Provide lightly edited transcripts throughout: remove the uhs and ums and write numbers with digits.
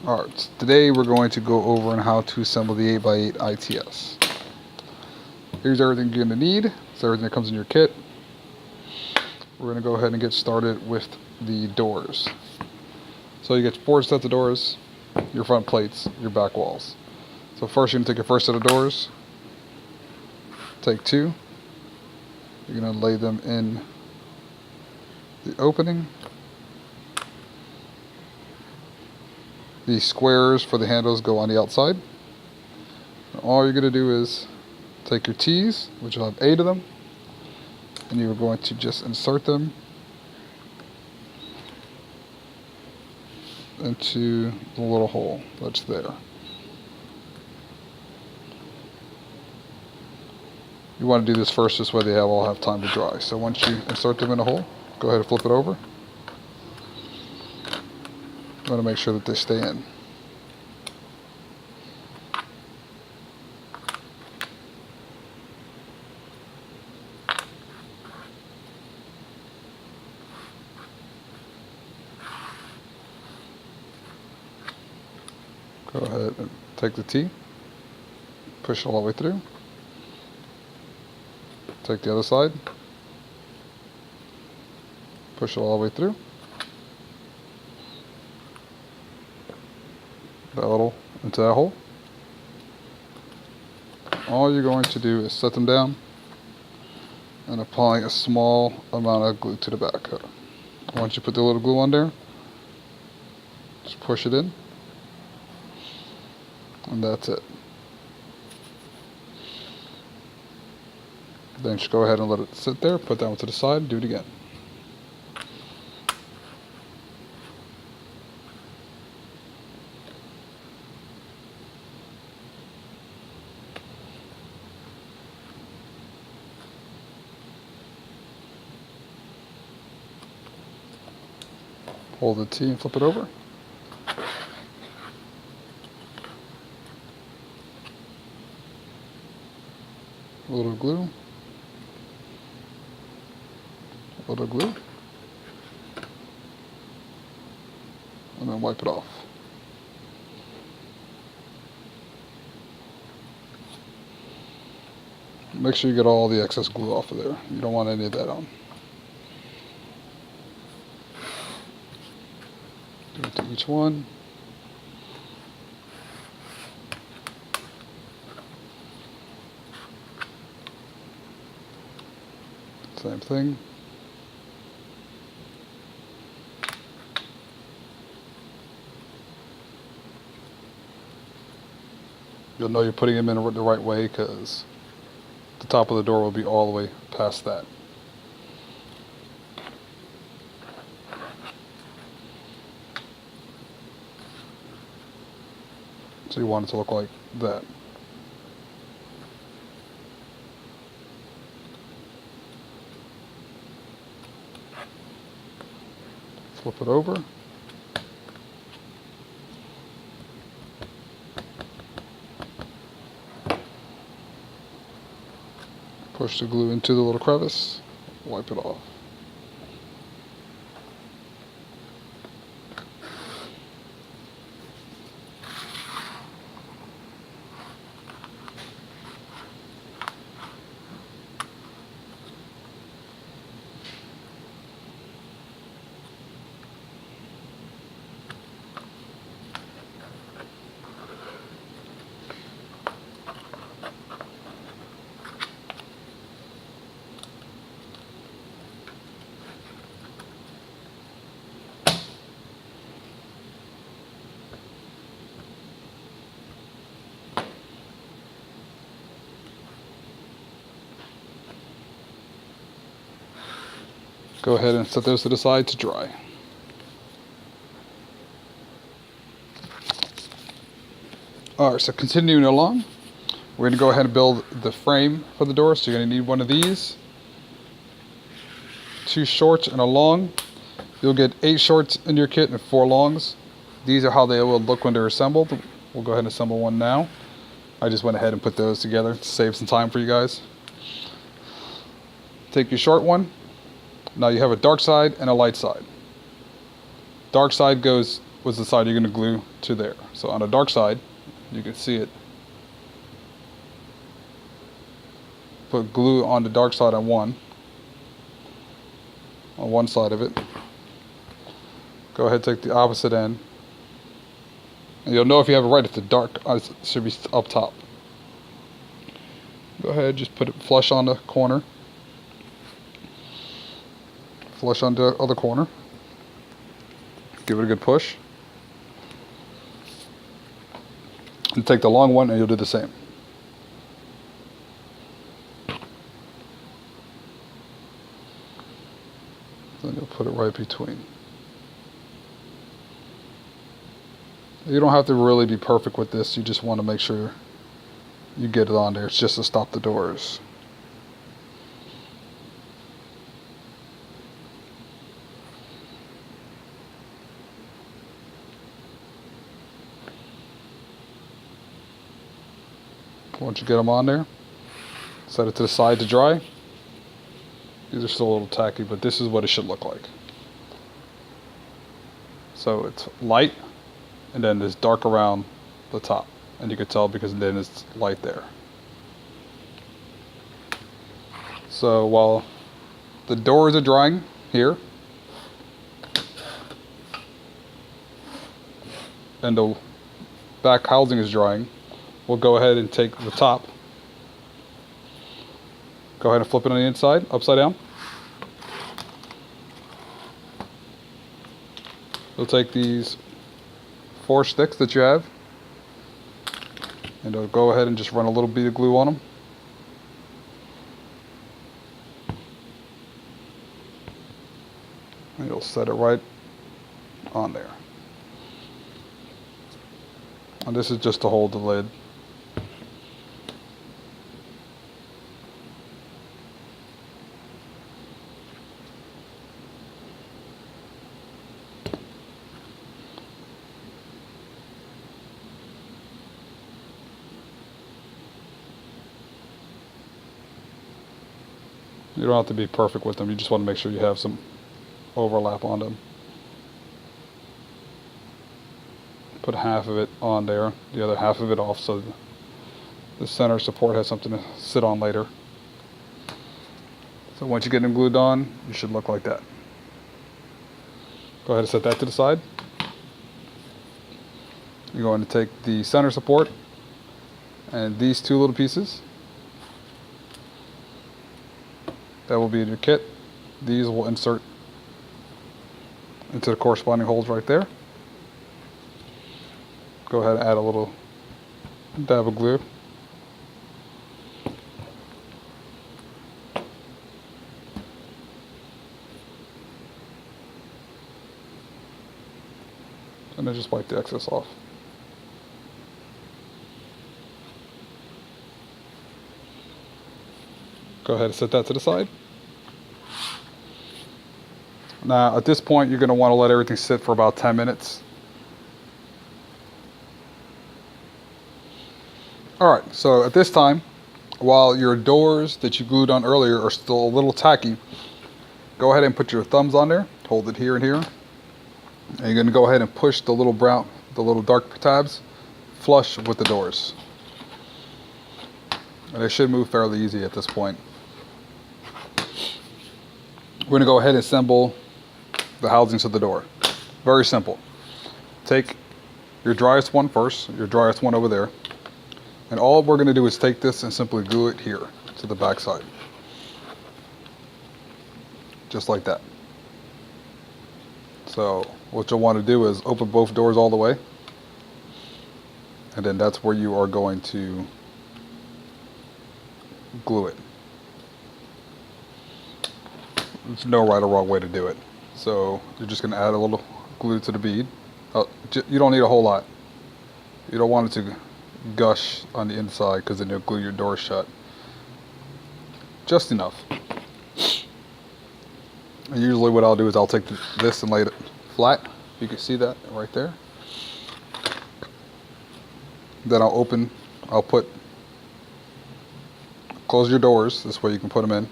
Alright, so today we're going to go over on how to assemble the 8x8 ITS. Here's everything you're going to need. It's everything that comes in your kit. We're going to go ahead and get started with the doors. So you get 4 sets of doors, your front plates, your back walls. So first you're going to take your first set of doors, take 2, you're going to lay them in the opening. The squares for the handles go on the outside. And all you're going to do is take your T's, which will have 8 of them, and you're going to just insert them into the little hole that's there. You want to do this first, this way they all have time to dry. So once you insert them in the hole, go ahead and flip it over. You want to make sure that they stay in. Go ahead and take the T, push it all the way through. Take the other side, push it all the way through. That little into that hole. All you're going to do is set them down and apply a small amount of glue to the back. Once you put the little glue on there, just push it in, and that's it. Then just go ahead and let it sit there, put that one to the side, do it again. Hold the T and flip it over. A little glue. A little glue. And then wipe it off. Make sure you get all the excess glue off of there. You don't want any of that on. Do it to each one. Same thing. You'll know you're putting them in the right way because the top of the door will be all the way past that. So you want it to look like that. Flip it over. Push the glue into the little crevice, wipe it off. Go ahead and set those to the side to dry. Alright, so continuing along, we're going to go ahead and build the frame for the door. So you're going to need one of these, 2 shorts and a long. You'll get 8 shorts in your kit and 4 longs. These are how they will look when they're assembled. We'll go ahead and assemble one now. I just went ahead and put those together to save some time for you guys. Take your short one. Now you have a dark side and a light side. Dark side goes was the side you're going to glue to there. So on the dark side, you can see it. Put glue on the dark side on one side of it. Go ahead, take the opposite end. And you'll know if you have it right if the dark should be up top. Go ahead, just put it flush on the corner. Flush on the other corner. Give it a good push. And take the long one and you'll do the same. Then you'll put it right between. You don't have to really be perfect with this. You just want to make sure you get it on there. It's just to stop the doors. Once you get them on there, set it to the side to dry. These are still a little tacky, but this is what it should look like. So it's light, and then it's dark around the top. And you can tell because then it's light there. So while the doors are drying here, and the back housing is drying, we'll go ahead and take the top. Go ahead and flip it on the inside, upside down. You'll take these 4 sticks that you have, and you'll go ahead and just run a little bit of glue on them. And you'll set it right on there. And this is just to hold the lid. You don't have to be perfect with them, you just want to make sure you have some overlap on them. Put half of it on there, the other half of it off so the center support has something to sit on later. So once you get them glued on, you should look like that. Go ahead and set that to the side. You're going to take the center support and these 2 little pieces. That will be in your kit. These will insert into the corresponding holes right there. Go ahead and add a little dab of glue. And then just wipe the excess off. Go ahead and set that to the side. Now at this point you're going to want to let everything sit for about 10 minutes. Alright, so at this time, while your doors that you glued on earlier are still a little tacky, go ahead and put your thumbs on there, hold it here and here, and you're going to go ahead and push the little dark tabs flush with the doors. And they should move fairly easy at this point. We're going to go ahead and assemble the housings of the door. Very simple. Take your driest one first, your driest one over there. And all we're going to do is take this and simply glue it here to the back side. Just like that. So what you'll want to do is open both doors all the way. And then that's where you are going to glue it. There's no right or wrong way to do it. So you're just going to add a little glue to the bead. You don't need a whole lot. You don't want it to gush on the inside because then you'll glue your door shut. Just enough. And usually what I'll do is I'll take this and lay it flat. You can see that right there. Then I'll close your doors, this way you can put them in.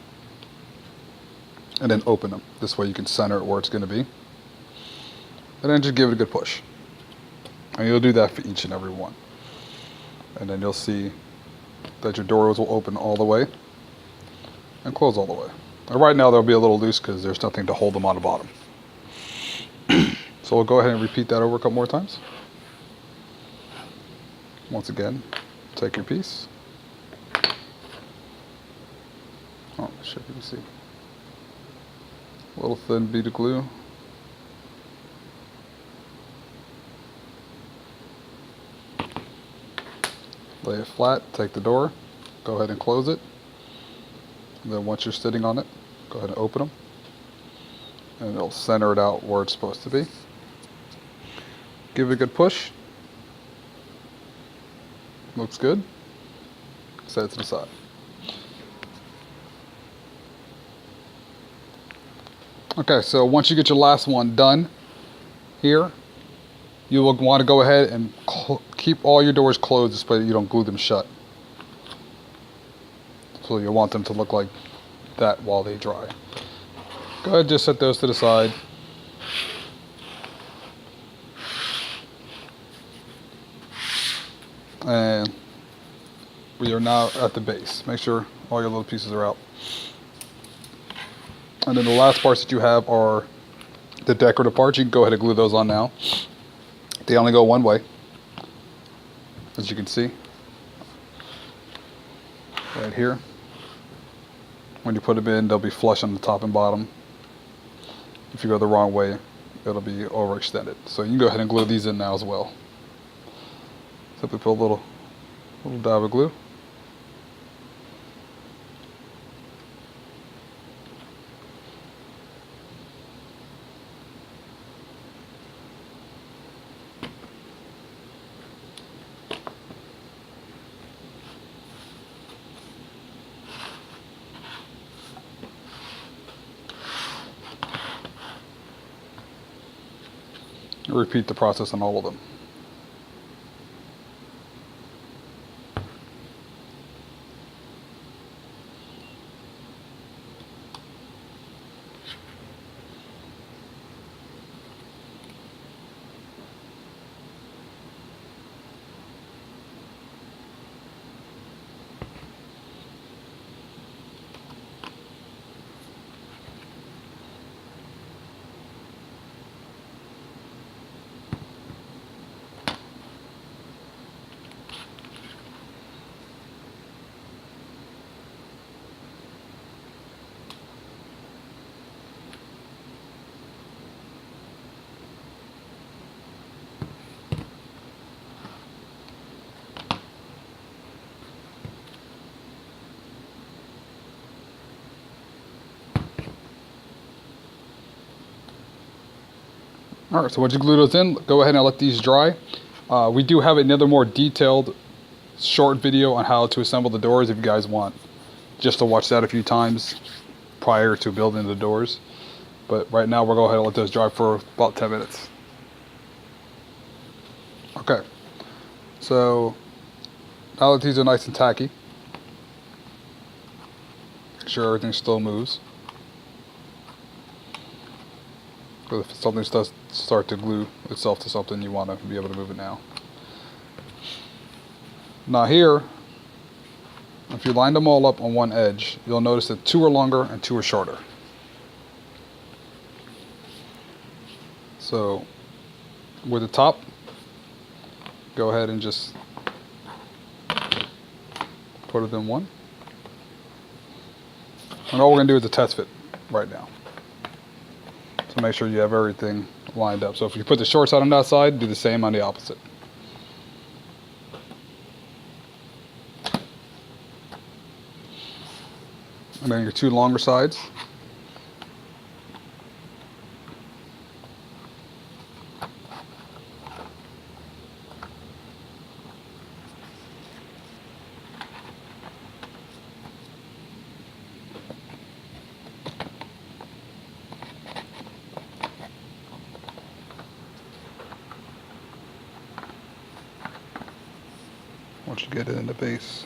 And then open them. This way you can center it where it's going to be. And then just give it a good push. And you'll do that for each and every one. And then you'll see that your doors will open all the way and close all the way. And right now they'll be a little loose because there's nothing to hold them on the bottom. So we'll go ahead and repeat that over a couple more times. Once again, take your piece. Oh, shit, you can see. A little thin bead of glue. Lay it flat, take the door, go ahead and close it. And then once you're sitting on it, go ahead and open them. And it'll center it out where it's supposed to be. Give it a good push. Looks good. Set it to the side. Okay, so once you get your last one done here, you will want to go ahead and keep all your doors closed so that you don't glue them shut. So you'll want them to look like that while they dry. Go ahead, just set those to the side. And we are now at the base. Make sure all your little pieces are out. And then the last parts that you have are the decorative parts. You can go ahead and glue those on now. They only go one way, as you can see. Right here. When you put them in, they'll be flush on the top and bottom. If you go the wrong way, it'll be overextended. So you can go ahead and glue these in now as well. Simply put a little dab of glue. Repeat the process on all of them. Alright, so once you glue those in, go ahead and let these dry. We do have another more detailed short video on how to assemble the doors if you guys want just to watch that a few times prior to building the doors. But right now we'll go ahead and let those dry for about 10 minutes. Okay, so now that these are nice and tacky, make sure everything still moves. But if something does start to glue itself to something, you want to be able to move it now. Now here, if you line them all up on one edge, you'll notice that 2 are longer and 2 are shorter. So with the top, go ahead and just put it in one. And all we're going to do is a test fit right now. So make sure you have everything lined up. So if you put the short side on that side, do the same on the opposite. And then your 2 longer sides. Once you get it in the base.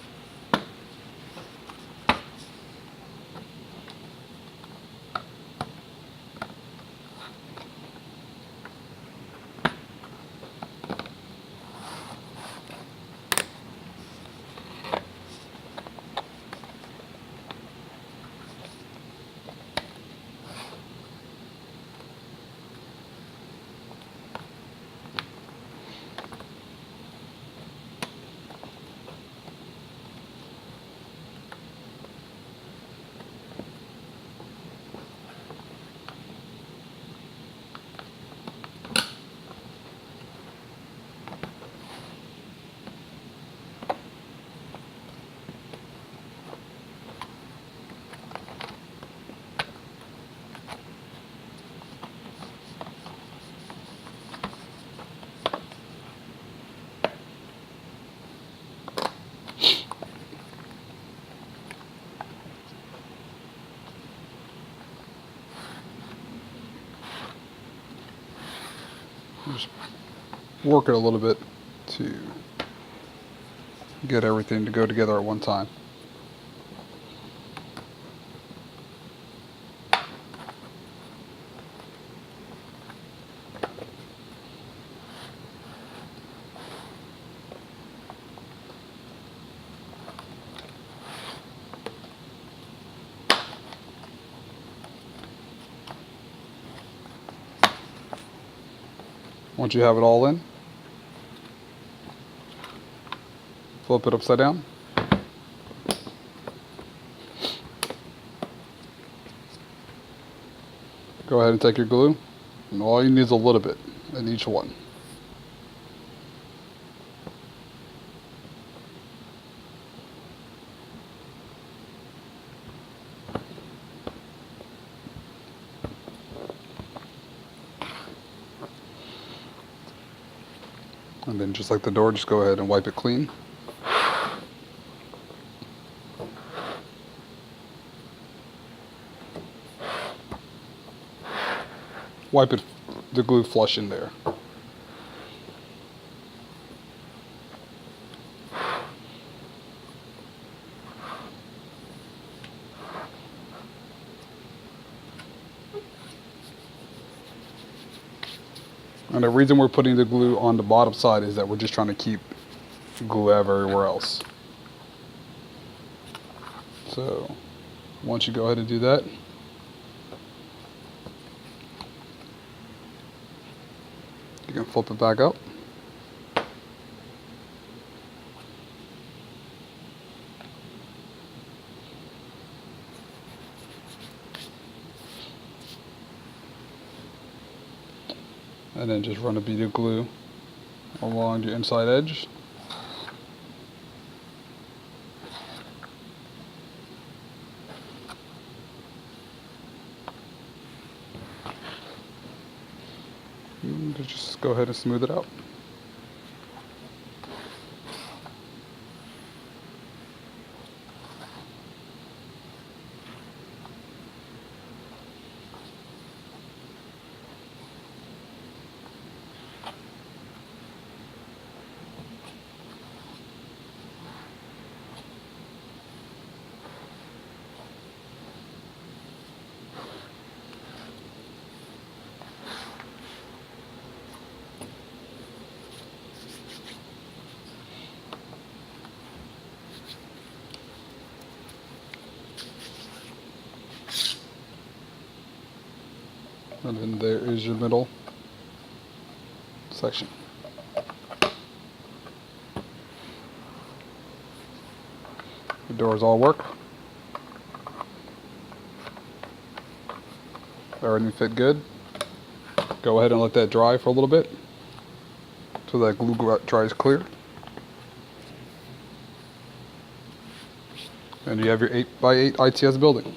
Just work it a little bit to get everything to go together at one time. Once you have it all in, flip it upside down. Go ahead and take your glue, and all you need is a little bit in each one. And then just like the door, just go ahead and wipe it clean. Wipe it, the glue flush in there. And the reason we're putting the glue on the bottom side is that we're just trying to keep glue everywhere else. So once you go ahead and do that, you can flip it back up. And then just run a bead of glue along the inside edge. And just go ahead and smooth it out. And then there is your middle section. The doors all work. Everything fit good. Go ahead and let that dry for a little bit so that glue dries clear. And you have your 8x8 ITS building.